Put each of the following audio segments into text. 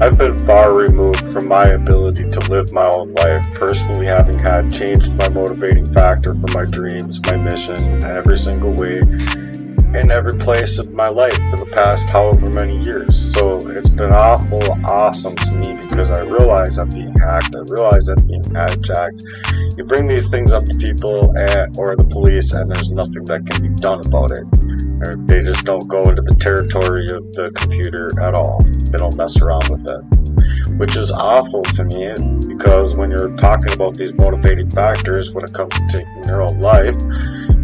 I've been far removed from my ability to live my own life, personally having had changed my motivating factor for my dreams, my mission, in every single way, in every place of my life for the past however many years. So it's been awesome to me because I realize I'm being hacked, I realize I'm being hijacked. You bring these things up to people or the police and there's nothing that can be done about it. Or they just don't go into the territory of the computer at all. They don't mess around with it. Which is awful to me because when you're talking about these motivating factors when it comes to taking your own life,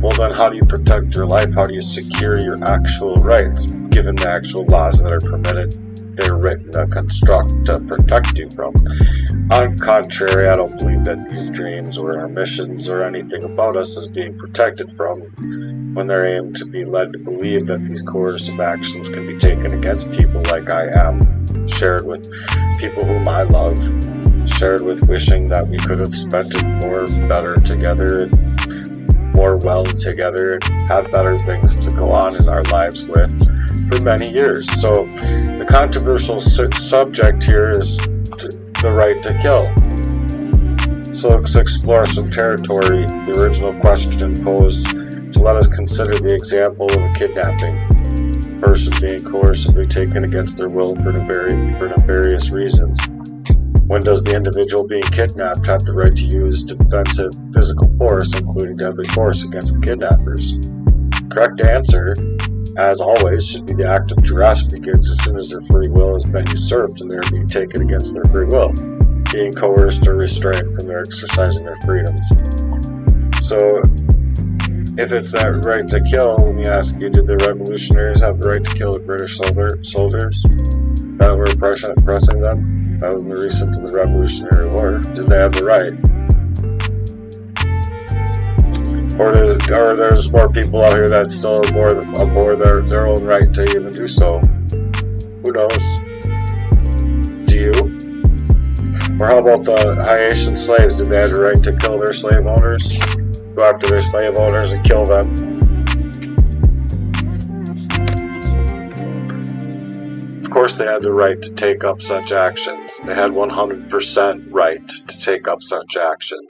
well then how do you protect your life? How do you secure your actual rights given the actual laws that are permitted? They're written to construct to protect you from. On the contrary, I don't believe that these dreams or our missions or anything about us is being protected from when they're aimed to be led to believe that these coercive actions can be taken against people like I am, shared with people whom I love, shared with wishing that we could have spent it more better together and more well together and have better things to go on in our lives with for many years. So the controversial subject here is the right to kill. So let's explore some territory. The original question posed to let us consider the example of a kidnapping. A person being coercively taken against their will for nefarious reasons. When does the individual being kidnapped have the right to use defensive physical force, including deadly force, against the kidnappers? Correct answer, as always, should be the act of duress begins as soon as their free will has been usurped and they are being taken against their free will, being coerced or restrained from their exercising their freedoms. So, if it's that right to kill, let me ask you, did the revolutionaries have the right to kill the British soldiers that were oppressing them? That was in the recent of the Revolutionary War. Did they have the right? Or there's more people out here that still abhor their own right to even do so? Who knows? Do you? Or how about the Haitian slaves? Did they have the right to kill their slave owners? Go after their slave owners and kill them? Of course they had the right to take up such actions. They had 100% right to take up such actions.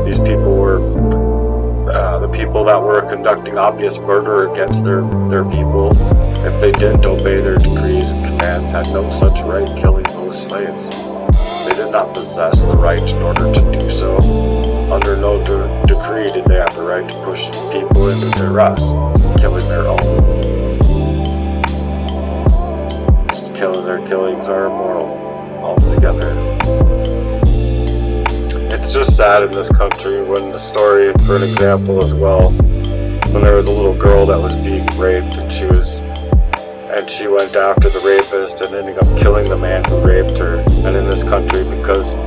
These people were the people that were conducting obvious murder against their people. If they didn't obey their decrees and commands, had no such right killing those slaves. They did not possess the right in order to do so. Under no decree did they have the right to push people into duress, killing their own. Their killings are immoral altogether. It's just sad in this country when the story, for an example as well, when there was a little girl that was being raped and she went after the rapist and ended up killing the man who raped her. And in this country, because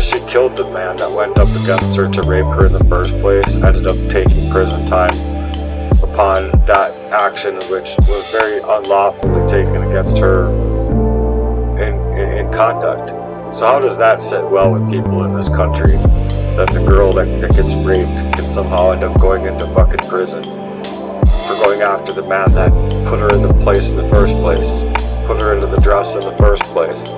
she killed the man that went up against her to rape her in the first place, ended up taking prison time upon that action, which was very unlawfully taken against her in conduct. So how does that sit well with people in this country? That the girl that gets raped can somehow end up going into fucking prison for going after the man that put her in the place in the first place, put her into the dress in the first place.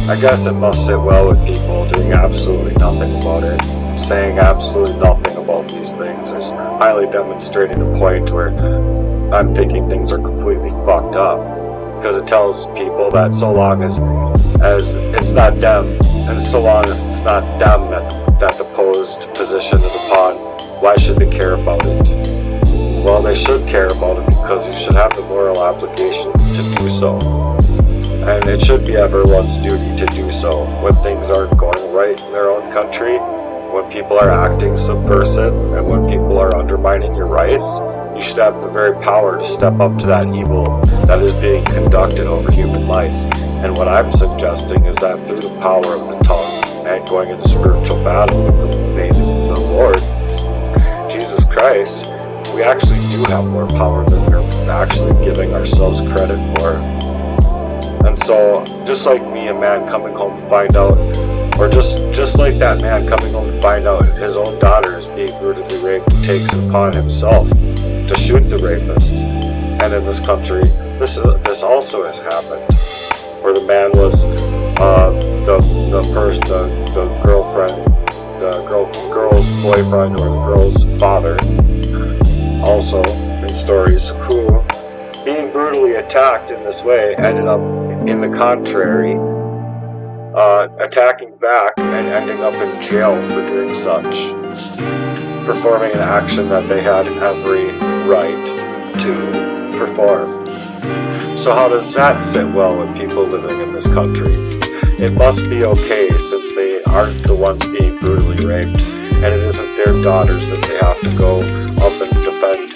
I guess it must sit well with people doing absolutely nothing about it, saying absolutely nothing about these things. There's highly demonstrating a point where I'm thinking things are completely fucked up. Because it tells people that so long as it's not them, and so long as it's not them that the posed position is upon, why should they care about it? Well, they should care about it because you should have the moral obligation to do so. And it should be everyone's duty to do so when things aren't going right in their own country, when people are acting subversive, and when people are undermining your rights. You should have the very power to step up to that evil that is being conducted over human life. And what I'm suggesting is that through the power of the tongue and going into spiritual battle with the Lord, Jesus Christ, we actually do have more power than we're actually giving ourselves credit for. And so, just like me, a man coming home to find out, or just like that man coming home to find out his own daughter is being brutally raped, he takes it upon himself to shoot the rapist. And in this country, this also has happened. where the man was the girlfriend, girl's boyfriend, or the girl's father, also in stories, who, being brutally attacked in this way, ended up in the contrary, attacking back and ending up in jail for doing such, performing an action that they had every right to perform. So how does that sit well with people living in this country? It must be okay, since they aren't the ones being brutally raped, and it isn't their daughters that they have to go up and defend,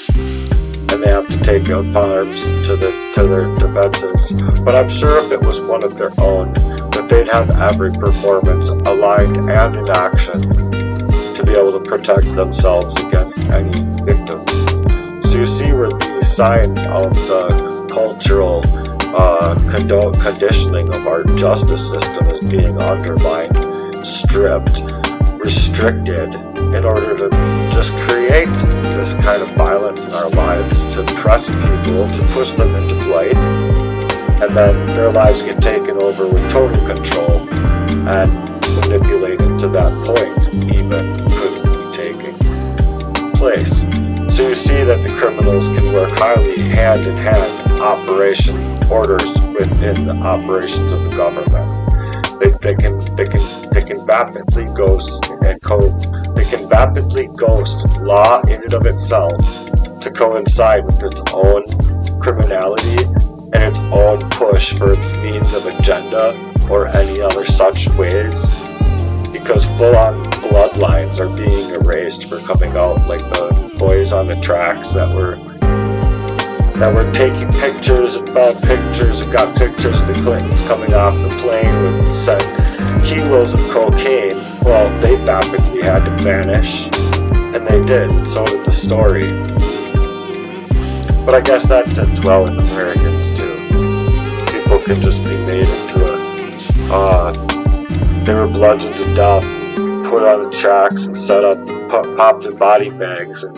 and they have to take up arms to their defenses. But I'm sure if it was one of their own, that they'd have every performance aligned and in action to be able to protect themselves against any victim. So you see where the signs of the cultural conditioning of our justice system is being undermined, stripped, restricted, in order to just create this kind of violence in our lives, to press people, to push them into flight, and then their lives get taken over with total control and manipulated to that point even couldn't be taking place. So you see that the criminals can work highly hand-in-hand operation orders within the operations of the government. They can rapidly ghost and they can rapidly ghost law in and of itself to coincide with its own criminality and its own push for its means of agenda or any other such ways, because full-on bloodlines are being erased for coming out, like the boys on the tracks that were taking pictures and found pictures and got pictures of the Clintons coming off the plane with said kilos of cocaine. Well, they rapidly had to vanish, and they did, and so did the story. But I guess that sits well with Americans too. People can just be made into they were bludgeoned to death, put on the tracks and set up, popped in body bags, and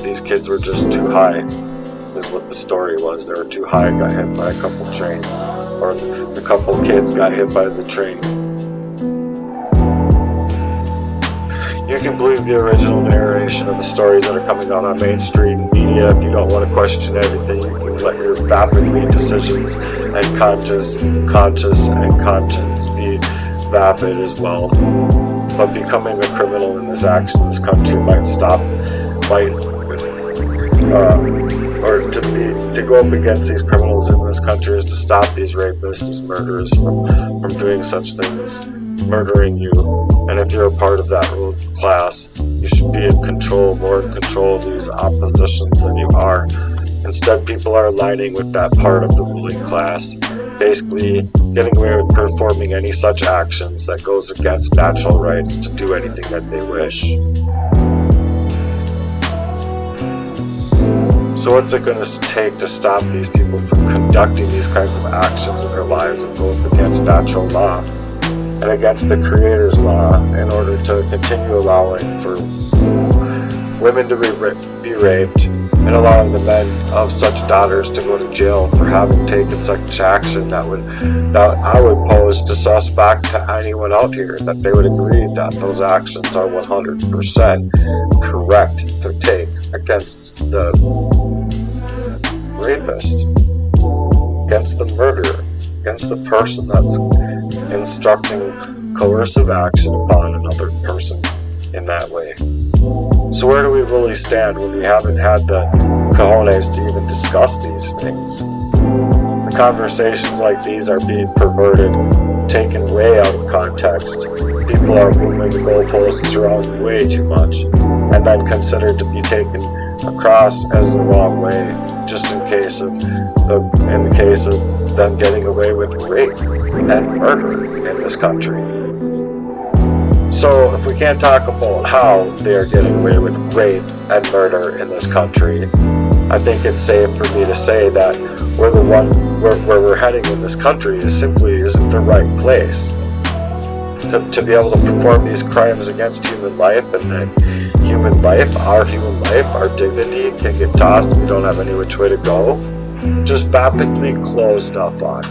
these kids were just too high, is what the story was. They were too high and got hit by a couple trains, or the couple kids got hit by the train. You can believe the original narration of the stories that are coming out on mainstream media. If you don't want to question everything, you can let your vapidly decisions and conscience be vapid as well. But becoming a criminal in this action in this country might or to go up against these criminals in this country is to stop these rapists, these murderers from doing such things, murdering you. And if you're a part of that ruling class, you should be in control, more in control of these oppositions than you are. Instead, people are aligning with that part of the ruling class, basically getting away with performing any such actions that goes against natural rights to do anything that they wish. So what's it going to take to stop these people from conducting these kinds of actions in their lives and going against natural law and against the Creator's law, in order to continue allowing for women to be raped and allowing the men of such daughters to go to jail for having taken such action that I would pose to suspect to anyone out here that they would agree that those actions are 100% correct to take against the rapist, against the murderer, against the person that's instructing coercive action upon another person in that way. So where do we really stand when we haven't had the cojones to even discuss these things? The conversations like these are being perverted, taken way out of context. People are moving the goalposts around way too much, and then considered to be taken across as the wrong way, just in the case of them getting away with rape and murder in this country. So if we can't talk about how they are getting away with rape and murder in this country, I think it's safe for me to say that where we're heading in this country isn't the right place to be able to perform these crimes against human life, and then our human life, our dignity can get tossed. We don't have any which way to go. just vapidly closed up on.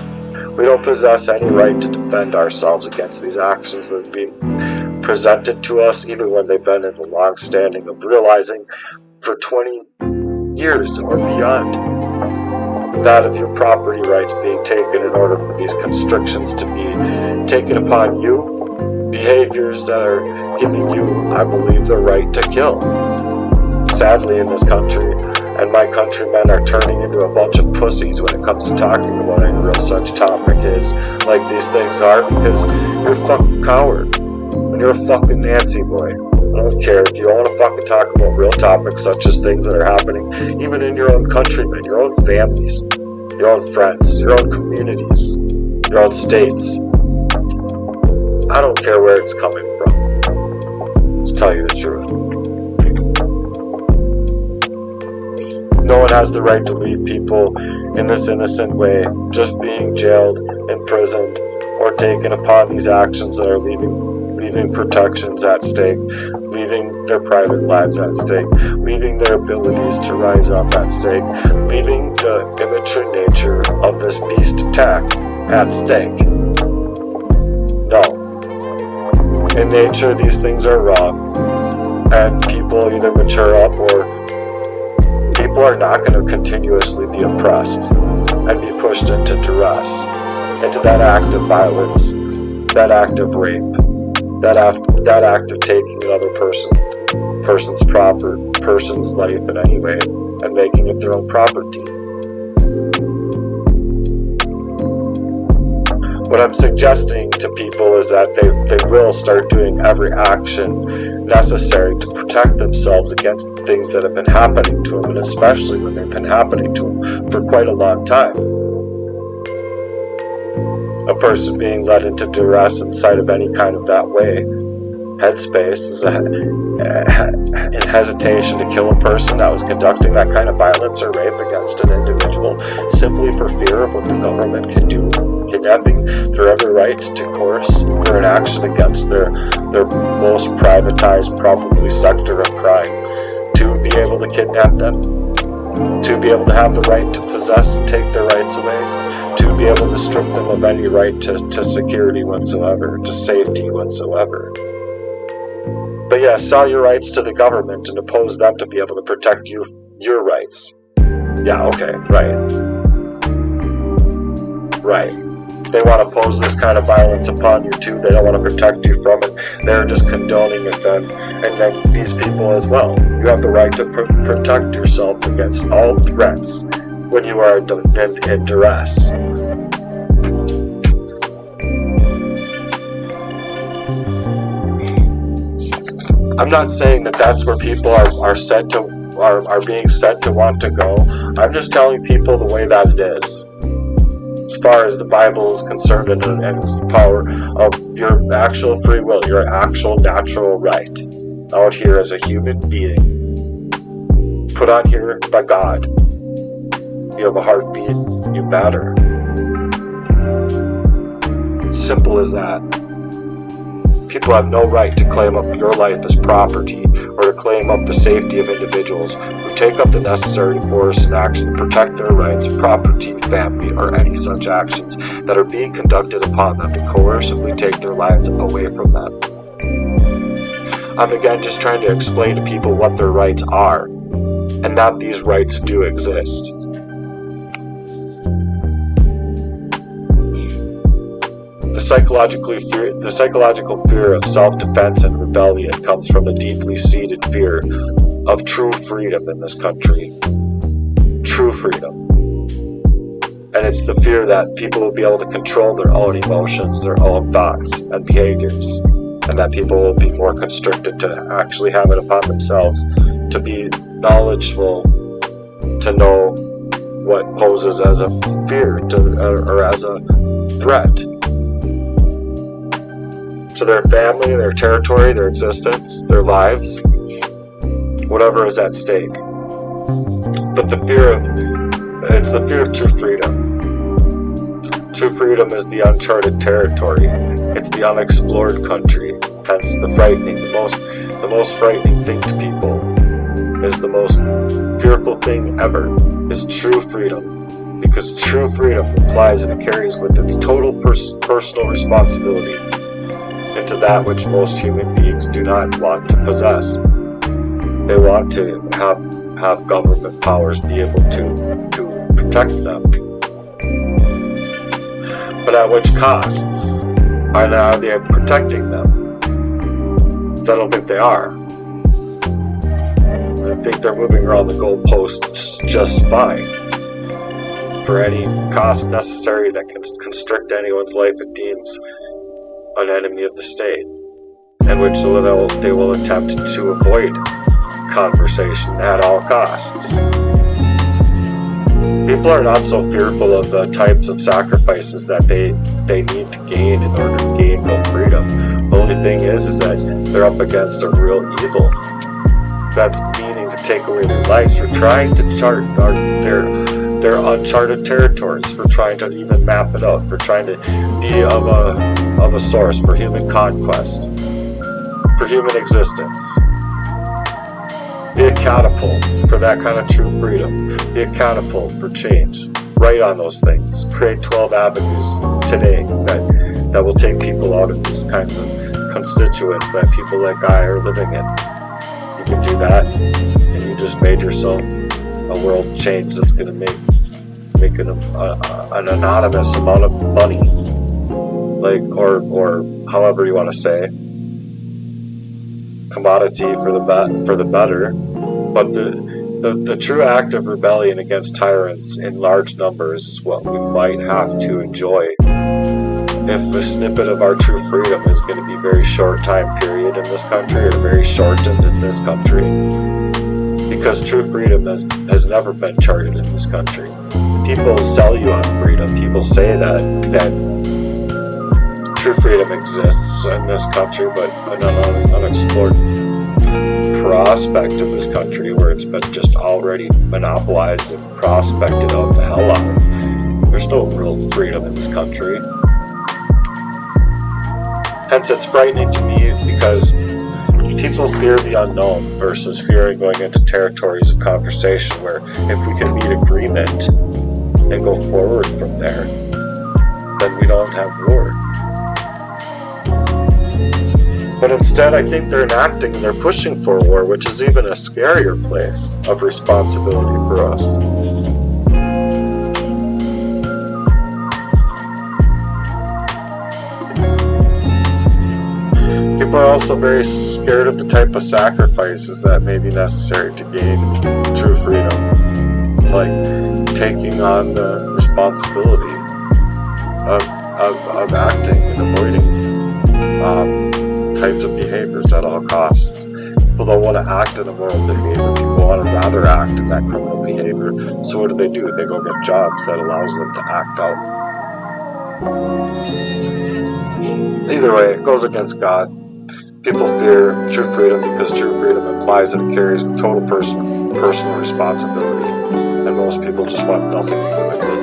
We don't possess any right to defend ourselves against these actions that have been presented to us, even when they've been in the long standing of realizing for 20 years or beyond that of your property rights being taken in order for these constrictions to be taken upon you, behaviors that are giving you, I believe, the right to kill. Sadly, in this country, and my countrymen are turning into a bunch of pussies when it comes to talking about any real such topic is like these things are, because you're a fucking coward and you're a fucking Nancy boy. I don't care if you want to fucking talk about real topics such as things that are happening even in your own countrymen, your own families, your own friends, your own communities, your own states. I don't care where it's coming from. Just tell you the truth. No one has the right to leave people in this innocent way, just being jailed, imprisoned, or taken upon these actions that are leaving protections at stake, leaving their private lives at stake, leaving their abilities to rise up at stake, leaving the immature nature of this beast attack at stake. No. In nature, these things are wrong, and people either mature up or people are not going to continuously be oppressed and be pushed into duress, into that act of violence, that act of rape, that act of taking another person's life in any way and making it their own property. What I'm suggesting to people is that they will start doing every action necessary to protect themselves against the things that have been happening to them, and especially when they've been happening to them for quite a long time. A person being led into duress inside of any kind of that way, headspace, is in hesitation to kill a person that was conducting that kind of violence or rape against an individual simply for fear of what the government can do, kidnapping through every right to course for an action against their most privatized, probably sector of crime, to be able to kidnap them, to be able to have the right to possess and take their rights away, to be able to strip them of any right to security whatsoever, to safety whatsoever. But yeah, sell your rights to the government and oppose them to be able to protect your rights. Yeah, okay, right. They want to pose this kind of violence upon you too. They don't want to protect you from it. They're just condoning it then. And then these people as well. You have the right to protect yourself against all threats when you are in duress. I'm not saying that that's where people are being said to want to go. I'm just telling people the way that it is. As far as the Bible is concerned and its power of your actual free will, your actual natural right, out here as a human being, put on here by God. You have a heartbeat, you matter. Simple as that. People have no right to claim up your life as property or to claim up the safety of individuals who take up the necessary force and action to protect their rights, property, family, or any such actions that are being conducted upon them to coercively take their lives away from them. I'm again just trying to explain to people what their rights are, and that these rights do exist. The psychological fear of self-defense and rebellion comes from the deeply seated fear of true freedom in this country. True freedom. And it's the fear that people will be able to control their own emotions, their own thoughts and behaviors, and that people will be more constricted to actually have it upon themselves, to be knowledgeable, to know what poses as a fear or as a threat to their family, their territory, their existence, their lives, whatever is at stake. But it's the fear of true freedom. True freedom is the uncharted territory. It's the unexplored country. Hence the most frightening thing to people is the most fearful thing ever is true freedom. because true freedom implies and it carries with it total personal responsibility into that which most human beings do not want to possess. They want to have government powers be able to protect them. But at which costs? Are they protecting them? Because I don't think they are. I think they're moving around the goalposts just fine. For any cost necessary that can constrict anyone's life it deems an enemy of the state, and which they will attempt to avoid conversation at all costs. People are not so fearful of the types of sacrifices that they need to gain in order to gain real freedom. The only thing is that they're up against a real evil that's meaning to take away their lives, for trying to chart their uncharted territories, for trying to even map it out, for trying to be of a source for human conquest, for human existence. Be a catapult for that kind of true freedom. Be a catapult for change. Write on those things. Create 12 avenues today that will take people out of these kinds of constituents that people like I are living in. You can do that, and you just made yourself a world change that's going to make an anonymous amount of money, like or however you want to say, commodity for the better. But the true act of rebellion against tyrants in large numbers is what we might have to enjoy if a snippet of our true freedom is going to be very short time period in this country, or very shortened in this country, because true freedom has never been charted in this country. People sell you on freedom. People say that true freedom exists in this country, but an unexplored prospect of this country where it's been just already monopolized and prospected out the hell out of. There's no real freedom in this country. Hence, it's frightening to me because people fear the unknown versus fearing going into territories of conversation where if we can meet agreement and go forward from there, then we don't have war. But instead, I think they're enacting and they're pushing for war, which is even a scarier place of responsibility for us. People are also very scared of the type of sacrifices that may be necessary to gain true freedom, like taking on the responsibility of acting and avoiding types of behaviors at all costs. People don't want to act in immoral behavior. People want to rather act in that criminal behavior. So what do? They go get jobs that allows them to act out. Either way, it goes against God. People fear true freedom because true freedom implies that it carries total personal responsibility, and most people just want nothing to do with it.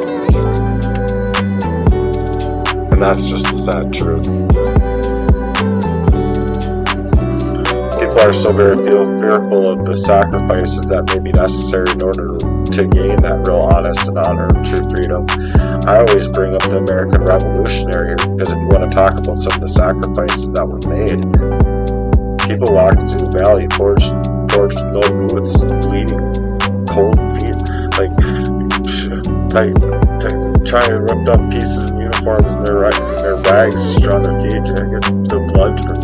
And that's just the sad truth. People are so very fearful of the sacrifices that may be necessary in order to gain that real honest and honored true freedom. I always bring up the American Revolutionary here because if you want to talk about some of the sacrifices that were made, people walked through the valley, forged no boots, bleeding, cold feet, like trying to rip up pieces of uniforms in their rags just on their feet to get the blood from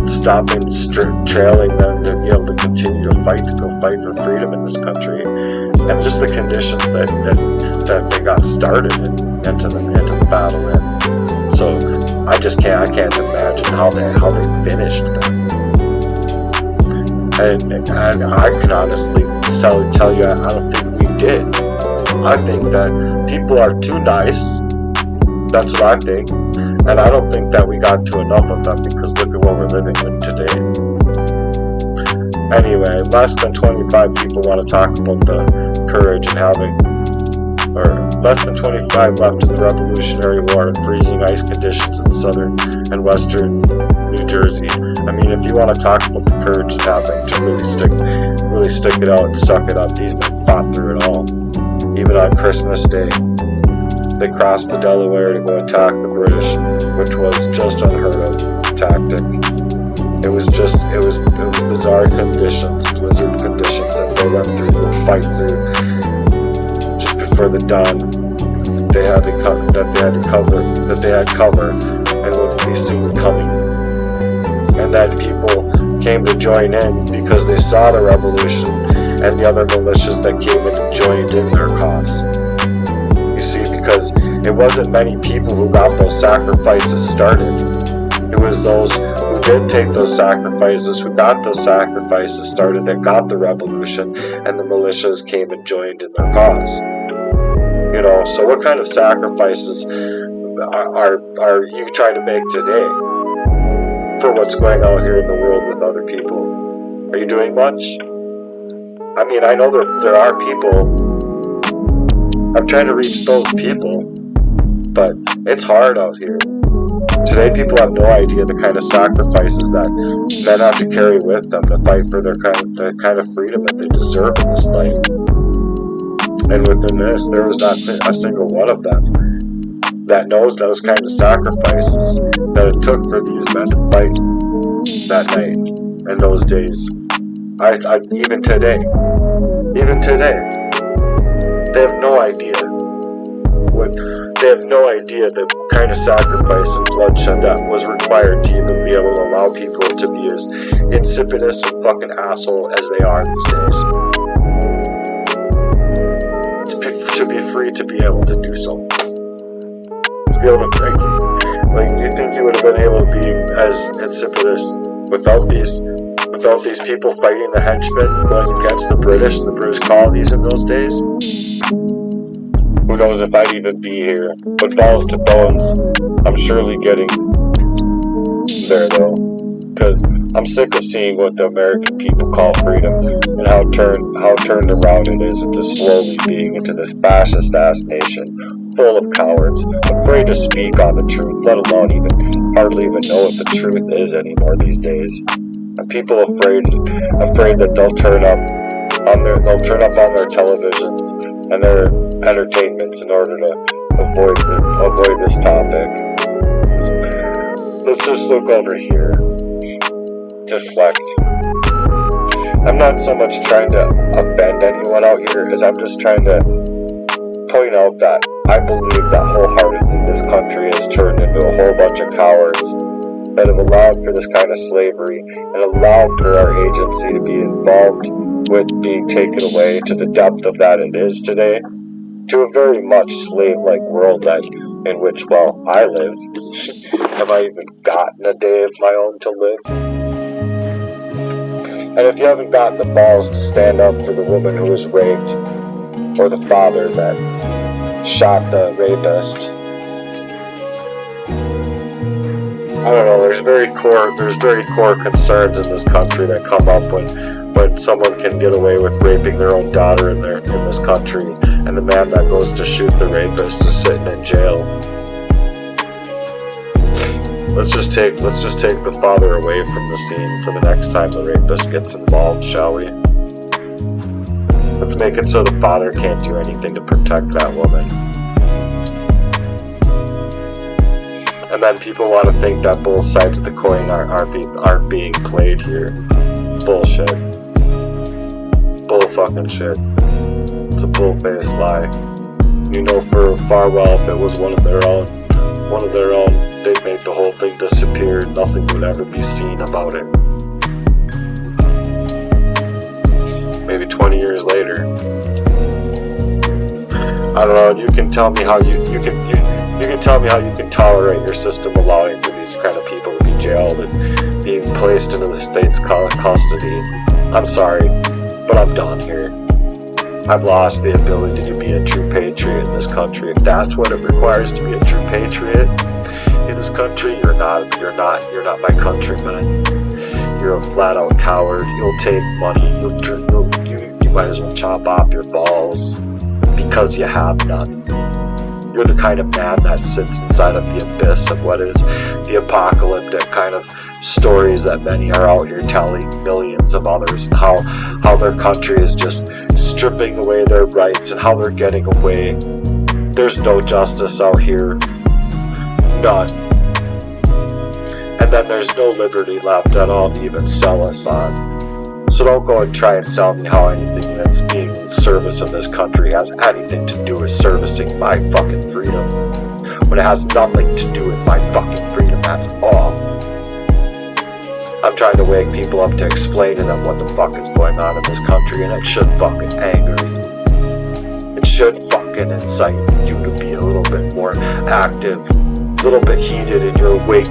stopping, trailing them to be able to continue to go fight for freedom in this country, and just the conditions that they got started into the battle in. So I can't imagine how they finished them. And I can honestly tell you, I don't think we did. I think that people are too nice. That's what I think. And I don't think that we got to enough of them, because look at what we're living in today. Anyway, less than 25 people want to talk about the courage and less than 25 left in the Revolutionary War and freezing ice conditions in southern and western New Jersey. I mean, if you want to talk about the courage and having to really stick it out and suck it up, these men fought through it all. even on Christmas Day. They crossed the Delaware to go attack the British, which was just unheard of tactic. It was bizarre conditions, blizzard conditions that they went through to fight through just before the dawn. They had cover and wouldn't be seen coming. And then people came to join in because they saw the revolution and the other militias that came in and joined in their cause. You see, because it wasn't many people who got those sacrifices started. It was those who did take those sacrifices, who got those sacrifices started, that got the revolution, and the militias came and joined in their cause. You know, so what kind of sacrifices are you trying to make today for what's going on here in the world with other people? Are you doing much? I mean, I know there are people. I'm trying to reach those people, but it's hard out here. Today, people have no idea the kind of sacrifices that men have to carry with them to fight for the kind of freedom that they deserve in this life. And within this, there was not a single one of them that knows those kinds of sacrifices that it took for these men to fight that night and those days. Even today, they have no idea. They have no idea the kind of sacrifice and bloodshed that was required to even be able to allow people to be as insipidous and fucking asshole as they are these days. To be free to be able to do so. To be able to, like, you think you would have been able to be as insipidous without these people fighting the henchmen, going against the British and the British colonies in those days? Who knows if I'd even be here. But balls to bones, I'm surely getting there though. Because I'm sick of seeing what the American people call freedom and how turned around it is into slowly being into this fascist ass nation full of cowards, afraid to speak on the truth, let alone hardly even know what the truth is anymore these days. And people afraid that they'll turn up on their televisions and their entertainments in order to avoid this topic. Let's just look over here. Deflect. I'm not so much trying to offend anyone out here as I'm just trying to point out that I believe that wholeheartedly this country has turned into a whole bunch of cowards that have allowed for this kind of slavery and allowed for our agency to be involved with being taken away to the depth of that it is today, to a very much slave-like world in which, well, I live. Have I even gotten a day of my own to live? And if you haven't gotten the balls to stand up for the woman who was raped, or the father that shot the rapist, I don't know, there's very core concerns in this country that come up when someone can get away with raping their own daughter in this country, and the man that goes to shoot the rapist is sitting in jail. Let's just take the father away from the scene for the next time the rapist gets involved, shall we? Let's make it so the father can't do anything to protect that woman. And then people want to think that both sides of the coin aren't being played here. Bullshit. Bull fucking shit. It's a bull-faced lie. You know for far well if it was one of their own, they'd make the whole thing disappear. Nothing would ever be seen about it. Maybe 20 years later. I don't know. You can tell me how you can tell me how you can tolerate your system allowing for these kind of people to be jailed and being placed into the state's custody. I'm sorry, but I'm done here. I've lost the ability to be a true patriot in this country. If that's what it requires to be a true patriot in this country, you're not my countryman. You're a flat-out coward. You'll take money. You might as well chop off your balls because you have none. You're the kind of man that sits inside of the abyss of what is the apocalyptic kind of stories that many are out here telling millions of others, and how their country is just stripping away their rights and how they're getting away. There's no justice out here. None. And then there's no liberty left at all to even sell us on. So don't go and try and sell me how anything that's being in service in this country has anything to do with servicing my fucking freedom, when it has nothing to do with my fucking freedom at all. I'm trying to wake people up to explain to them what the fuck is going on in this country, and it should fucking anger you. It should fucking incite you to be a little bit more active, a little bit heated in your wake.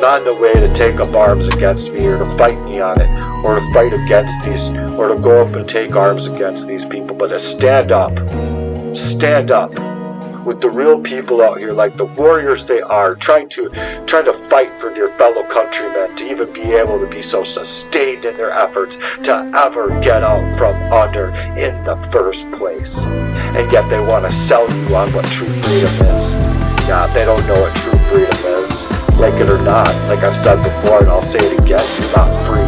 Not in the way to take up arms against me or to fight me on it, or to fight against these, or to go up and take arms against these people, but to stand up with the real people out here, like the warriors they are, trying to fight for their fellow countrymen, to even be able to be so sustained in their efforts to ever get out from under in the first place. And yet they want to sell you on what true freedom is. Yeah, they don't know what true freedom is. Like it or not, like I've said before and I'll say it again, you're not free.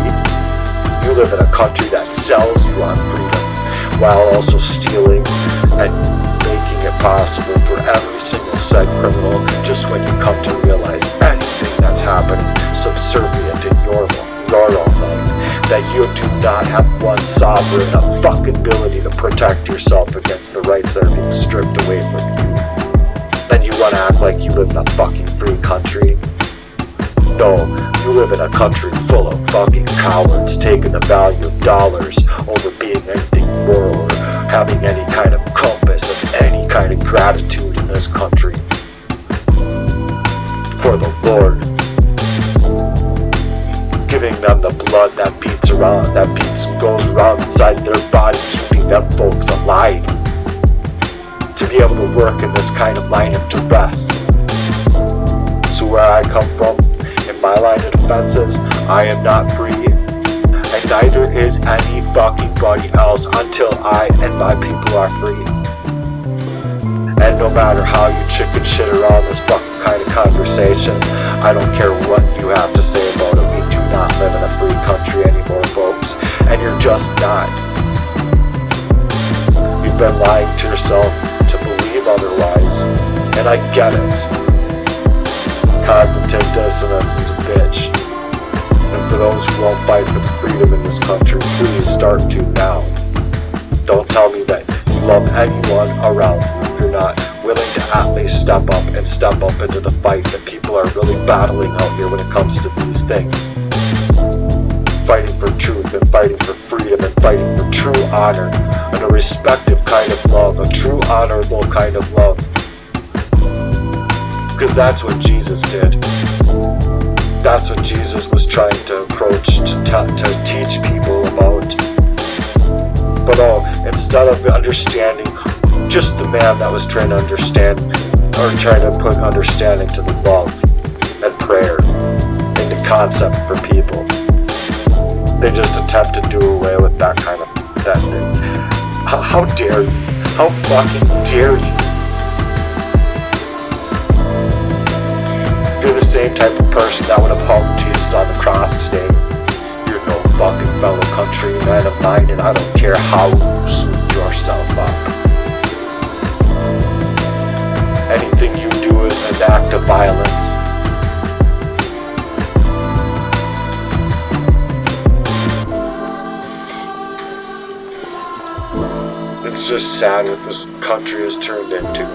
You live in a country that sells you on freedom, while also stealing and making it possible for every single said criminal, just when you come to realize anything that's happening subservient in your own life, that you do not have one sovereign fucking ability to protect yourself against the rights that are being stripped away from you. Then you want to act like you live in a fucking free country. No, you live in a country full of fucking cowards, taking the value of dollars over being anything moral or having any kind of compass of any kind of gratitude in this country. For the Lord. Giving them the blood that goes around inside their body, keeping them folks alive. To be able to work in this kind of line of duress. So where I come from, in my line of defenses, I am not free, and neither is any fucking body else until I and my people are free. And no matter how you chicken shit around this fucking kind of conversation, I don't care what you have to say about it. We do not live in a free country anymore, folks, and you're just not. You've been lying to yourself to believe otherwise, and I get it. Cognitive dissonance is a bitch, and for those who won't fight for the freedom in this country, please start to now. Don't tell me that you love anyone around you if you're not willing to at least step up into the fight that people are really battling out here when it comes to these things. Fighting for truth and fighting for freedom and fighting for true honor and a respective kind of love, a true honorable kind of love. Because that's what Jesus did. That's what Jesus was trying to approach, to teach people about. But instead of understanding, just the man that was trying to understand, or trying to put understanding to the love and prayer into concept for people, they just attempt to do away with that thing. How dare you? How fucking dare you? If you're the same type of person that would have hung Jesus on the cross today, you're no fucking fellow countryman of mine, and I don't care how you suit yourself up. Anything you do is an act of violence. It's just sad what this country has turned into.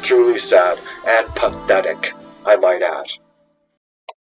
Truly sad and pathetic, I might add.